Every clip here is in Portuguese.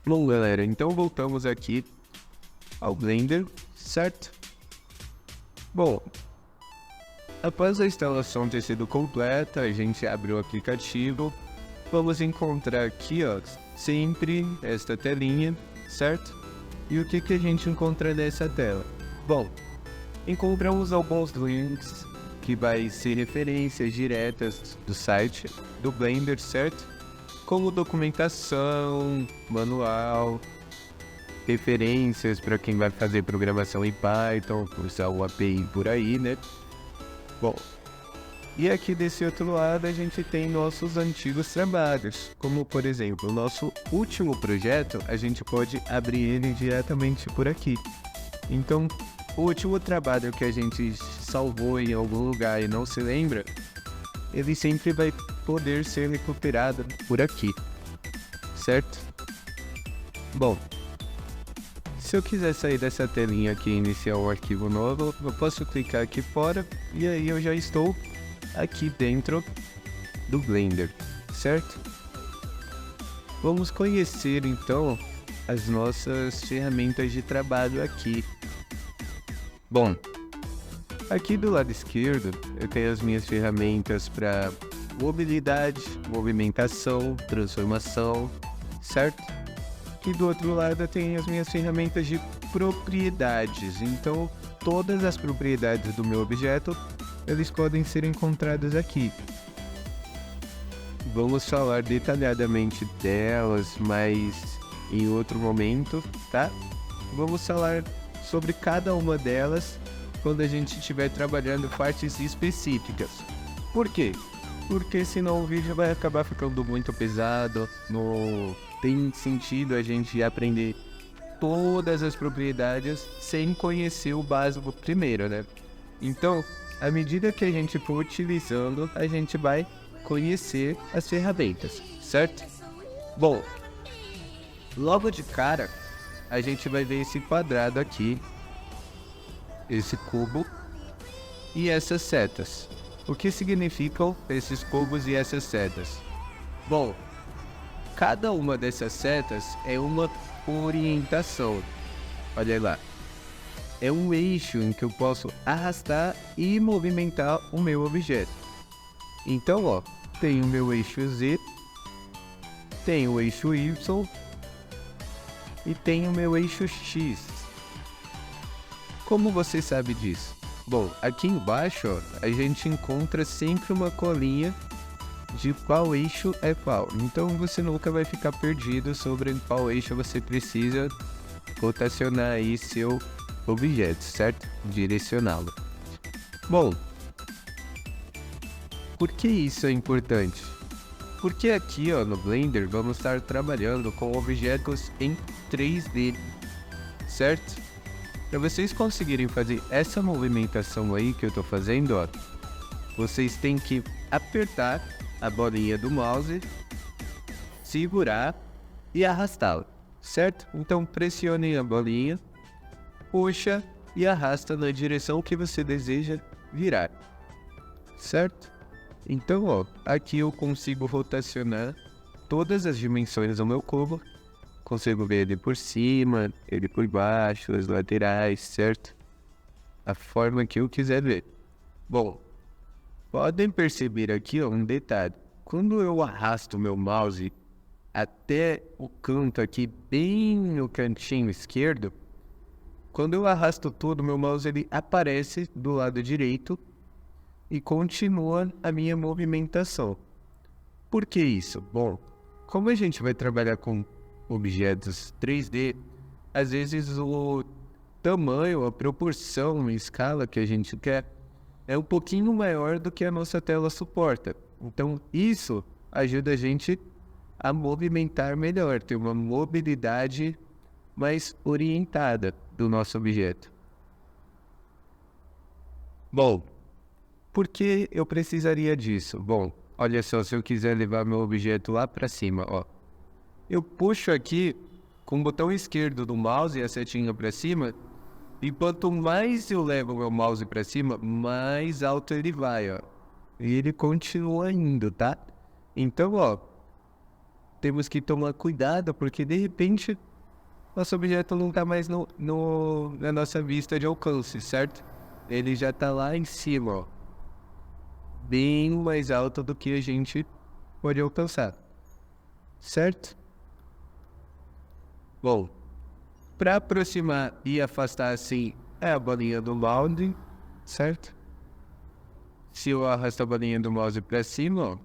Bom, galera, então voltamos aqui ao Blender, certo? Bom, após a instalação ter sido completa, a gente abre o aplicativo. Vamos encontrar aqui, ó, sempre esta telinha, certo? E o que a gente encontra nessa tela? Bom, encontramos alguns links que vai ser referências diretas do site do Blender, certo? Como documentação, manual, referências para quem vai fazer programação em Python, usar o API por aí, né? Bom, e aqui desse outro lado a gente tem nossos antigos trabalhos, como por exemplo, o nosso último projeto, a gente pode abrir ele diretamente por aqui. Então, o último trabalho que a gente salvou em algum lugar e não se lembra, ele sempre vai poder ser recuperado por aqui, certo? Bom, se eu quiser sair dessa telinha aqui e iniciar um arquivo novo, eu posso clicar aqui fora e aí eu já estou aqui dentro do Blender, certo? Vamos conhecer então as nossas ferramentas de trabalho aqui. Bom, aqui do lado esquerdo eu tenho as minhas ferramentas para mobilidade, movimentação, transformação, certo? E do outro lado eu tenho as minhas ferramentas de propriedades. Então, todas as propriedades do meu objeto, eles podem ser encontradas aqui. Vamos falar detalhadamente delas, mas em outro momento, tá? Vamos falar sobre cada uma delas quando a gente estiver trabalhando partes específicas. Por quê? Porque senão o vídeo vai acabar ficando muito pesado, não tem sentido a gente aprender todas as propriedades sem conhecer o básico primeiro, né? Então, à medida que a gente for utilizando, a gente vai conhecer as ferramentas, certo? Bom, logo de cara, a gente vai ver esse quadrado aqui, esse cubo e essas setas. O que significam esses cubos e essas setas? Bom, cada uma dessas setas é uma orientação. Olha lá. É um eixo em que eu posso arrastar e movimentar o meu objeto. Então, ó, tem o meu eixo Z, tem o eixo Y e tem o meu eixo X. Como você sabe disso? Bom, aqui embaixo, ó, a gente encontra sempre uma colinha de qual eixo é qual. Então você nunca vai ficar perdido sobre qual eixo você precisa rotacionar aí seu objeto, certo? Direcioná-lo. Bom, por que isso é importante? Porque aqui, ó, no Blender vamos estar trabalhando com objetos em 3D, certo? Para vocês conseguirem fazer essa movimentação aí que eu tô fazendo, ó, vocês têm que apertar a bolinha do mouse, segurar e arrastá-la, certo? Então pressione a bolinha, puxa e arrasta na direção que você deseja virar, certo? Então, ó, aqui eu consigo rotacionar todas as dimensões do meu cubo. Consigo ver ele por cima, ele por baixo, as laterais, certo? A forma que eu quiser ver. Bom, podem perceber aqui, ó, um detalhe. Quando eu arrasto o meu mouse até o canto aqui, bem no cantinho esquerdo, quando eu arrasto tudo, meu mouse ele aparece do lado direito e continua a minha movimentação. Por que isso? Bom, como a gente vai trabalhar com objetos 3D, às vezes o tamanho, a proporção, a escala que a gente quer é um pouquinho maior do que a nossa tela suporta. Então isso ajuda a gente a movimentar melhor, ter uma mobilidade mais orientada do nosso objeto. Bom, por que eu precisaria disso? Bom, olha só, se eu quiser levar meu objeto lá para cima, ó. Eu puxo aqui com o botão esquerdo do mouse e a setinha para cima, e quanto mais eu levo o meu mouse para cima, mais alto ele vai, ó. E ele continua indo, tá? Então, ó, temos que tomar cuidado, porque de repente nosso objeto não está mais na nossa vista de alcance, certo? Ele já está lá em cima, ó, bem mais alto do que a gente pode alcançar, certo? Bom, para aproximar e afastar assim é a bolinha do mouse, certo? Se eu arrasto a bolinha do mouse para cima, ó,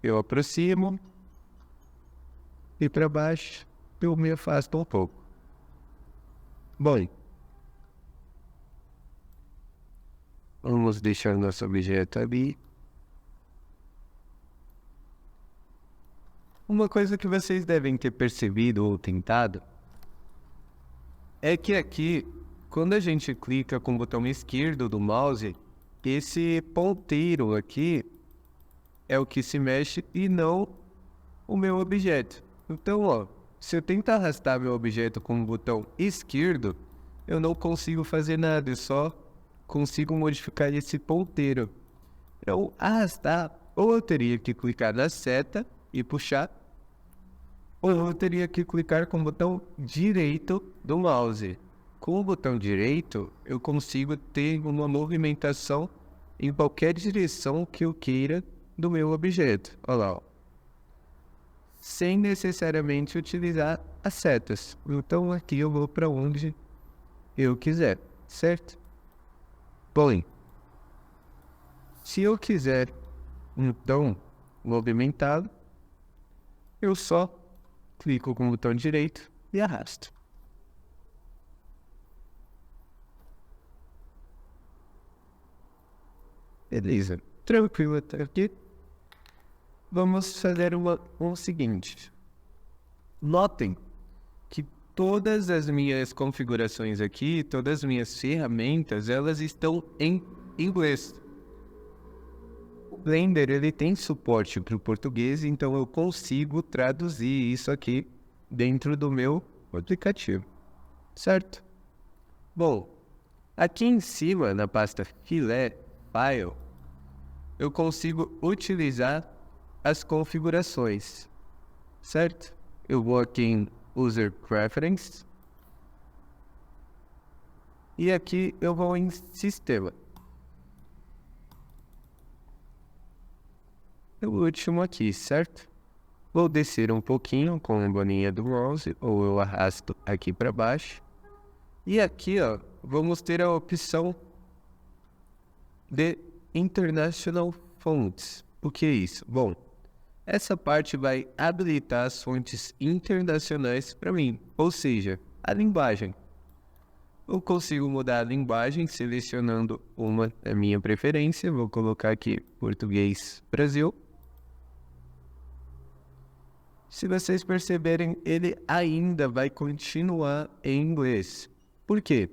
eu aproximo e para baixo eu me afasto um pouco. Bom, vamos deixar nosso objeto ali. Uma coisa que vocês devem ter percebido ou tentado é que aqui, quando a gente clica com o botão esquerdo do mouse, esse ponteiro aqui é o que se mexe e não o meu objeto. Então, ó, se eu tentar arrastar meu objeto com o botão esquerdo, eu não consigo fazer nada, eu só consigo modificar esse ponteiro. Então, arrastar, ou eu teria que clicar na seta e puxar, ou eu teria que clicar com o botão direito do mouse. Com o botão direito, eu consigo ter uma movimentação em qualquer direção que eu queira do meu objeto. Olha lá, ó. Sem necessariamente utilizar as setas. Então aqui eu vou para onde eu quiser, certo? Bom, se eu quiser então movimentá-lo, eu só clico com o botão direito e arrasto. Beleza, tranquilo até aqui. Vamos fazer o seguinte. Notem que todas as minhas configurações aqui, todas as minhas ferramentas, elas estão em inglês. O Blender, ele tem suporte para o português, então eu consigo traduzir isso aqui dentro do meu aplicativo, certo? Bom, aqui em cima, na pasta Filé, File, eu consigo utilizar as configurações, certo? Eu vou aqui em User Preference e aqui eu vou em Sistema. O último aqui, certo? Vou descer um pouquinho com a bolinha do mouse ou eu arrasto aqui para baixo. E aqui, ó, vamos ter a opção de International Fonts. O que é isso? Bom, essa parte vai habilitar as fontes internacionais para mim, ou seja, a linguagem. Eu consigo mudar a linguagem selecionando uma da minha preferência. Vou colocar aqui Português Brasil. Se vocês perceberem, ele ainda vai continuar em inglês. Por quê?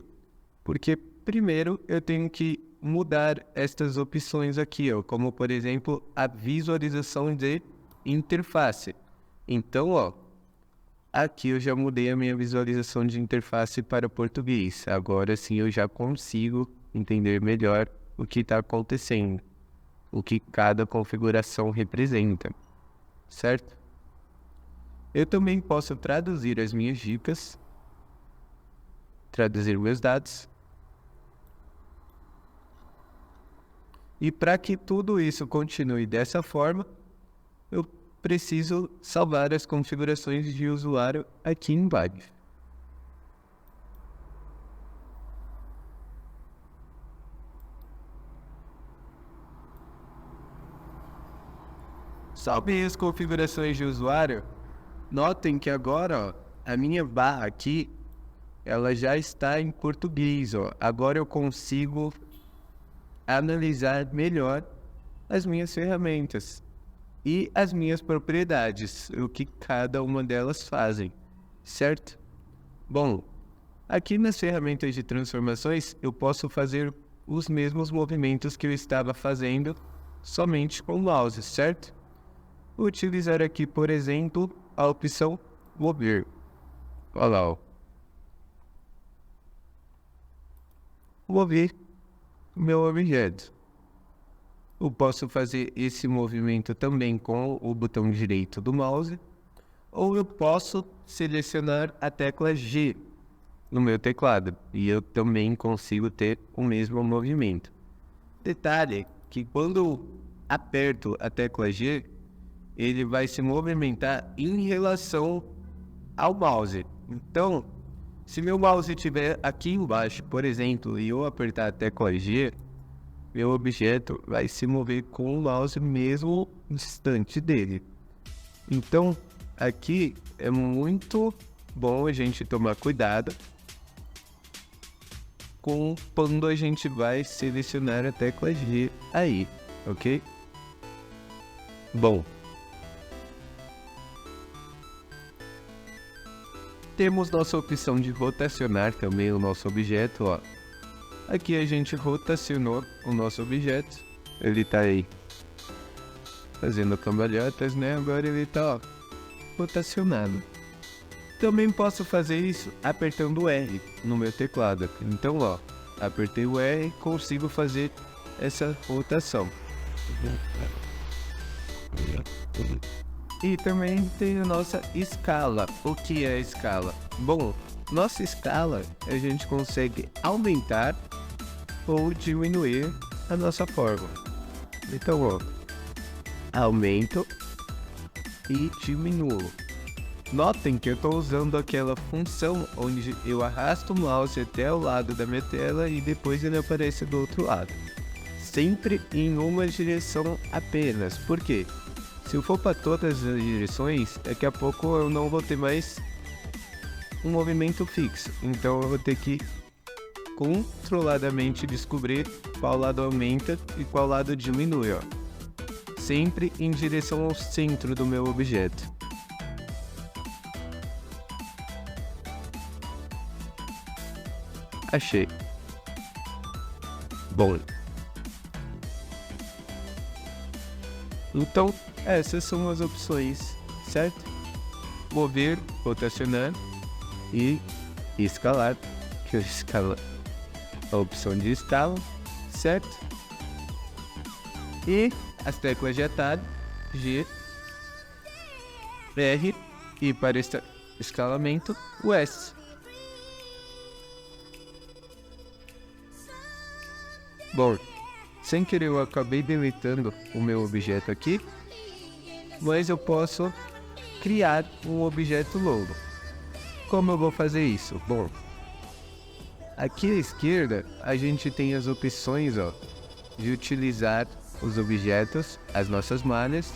Porque primeiro eu tenho que mudar estas opções aqui, ó, como por exemplo a visualização de interface. Então, ó, aqui eu já mudei a minha visualização de interface para português. Agora sim eu já consigo entender melhor o que está acontecendo, o que cada configuração representa, certo? Eu também posso traduzir as minhas dicas, traduzir meus dados. E para que tudo isso continue dessa forma, eu preciso salvar as configurações de usuário aqui embaixo. Salvei as configurações de usuário. Notem que agora, ó, a minha barra aqui, ela já está em português, ó. Agora eu consigo analisar melhor as minhas ferramentas e as minhas propriedades, o que cada uma delas fazem, certo? Bom, aqui nas ferramentas de transformações eu posso fazer os mesmos movimentos que eu estava fazendo somente com o mouse, certo? Vou utilizar aqui, por exemplo, a opção mover. Olha lá, ó. Mover meu objeto. Eu posso fazer esse movimento também com o botão direito do mouse, ou eu posso selecionar a tecla G no meu teclado e eu também consigo ter o mesmo movimento. Detalhe que quando eu aperto a tecla G, ele vai se movimentar em relação ao mouse. Então, se meu mouse estiver aqui embaixo, por exemplo, e eu apertar a tecla G, meu objeto vai se mover com o mouse mesmo distante dele. Então, aqui é muito bom a gente tomar cuidado com quando a gente vai selecionar a tecla G aí, ok? Bom, temos nossa opção de rotacionar também o nosso objeto, ó. Aqui a gente rotacionou o nosso objeto, ele tá aí fazendo cambalhotas, né? Agora ele tá, ó, rotacionado. Também posso fazer isso apertando o R no meu teclado. Então, ó, apertei o R e consigo fazer essa rotação. E também tem a nossa escala. O que é a escala? Bom, nossa escala a gente consegue aumentar ou diminuir a nossa forma. Então, ó, aumento e diminuo. Notem que eu estou usando aquela função onde eu arrasto o mouse até o lado da minha tela e depois ele aparece do outro lado. Sempre em uma direção apenas. Por quê? Se eu for para todas as direções, daqui a pouco eu não vou ter mais um movimento fixo. Então eu vou ter que controladamente descobrir qual lado aumenta e qual lado diminui, ó. Sempre em direção ao centro do meu objeto. Achei. Bom. Então, essas são as opções, certo? Mover, rotacionar e escalar. Que eu escalo a opção de escala, certo? E as teclas de atalho, G, R e para escalamento, o S. Bom, sem querer eu acabei deletando o meu objeto aqui, mas eu posso criar um objeto novo. Como eu vou fazer isso? Bom, aqui à esquerda a gente tem as opções, ó, de utilizar os objetos, as nossas malhas,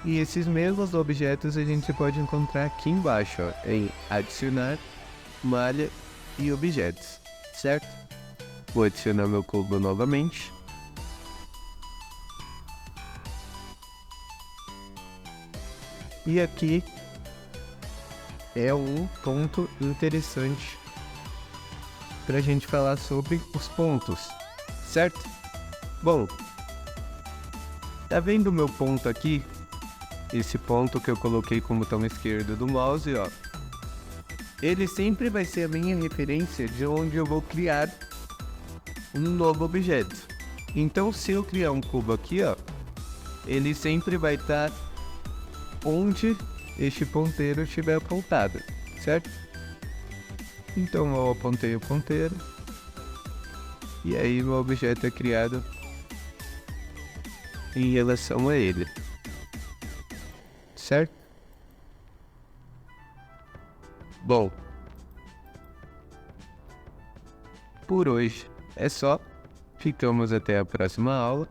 e esses mesmos objetos a gente pode encontrar aqui embaixo, ó, em adicionar, malha e objetos, certo? Vou adicionar meu cubo novamente. E aqui é um ponto interessante para a gente falar sobre os pontos, certo? Bom, tá vendo o meu ponto aqui? Esse ponto que eu coloquei como botão esquerdo do mouse, ó. Ele sempre vai ser a minha referência de onde eu vou criar um novo objeto. Então, se eu criar um cubo aqui, ó, ele sempre vai estar onde este ponteiro estiver apontado, certo? Então eu apontei o ponteiro e aí meu objeto é criado em relação a ele, certo? Bom, por hoje é só. Ficamos até a próxima aula,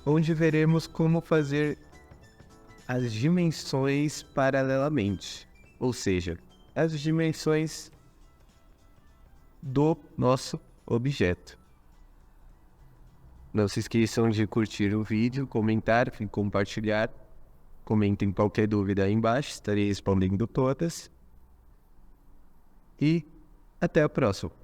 onde veremos como fazer as dimensões paralelamente, ou seja, as dimensões do nosso objeto. Não se esqueçam de curtir o vídeo, comentar e compartilhar. Comentem qualquer dúvida aí embaixo, estarei respondendo todas. E até a próxima.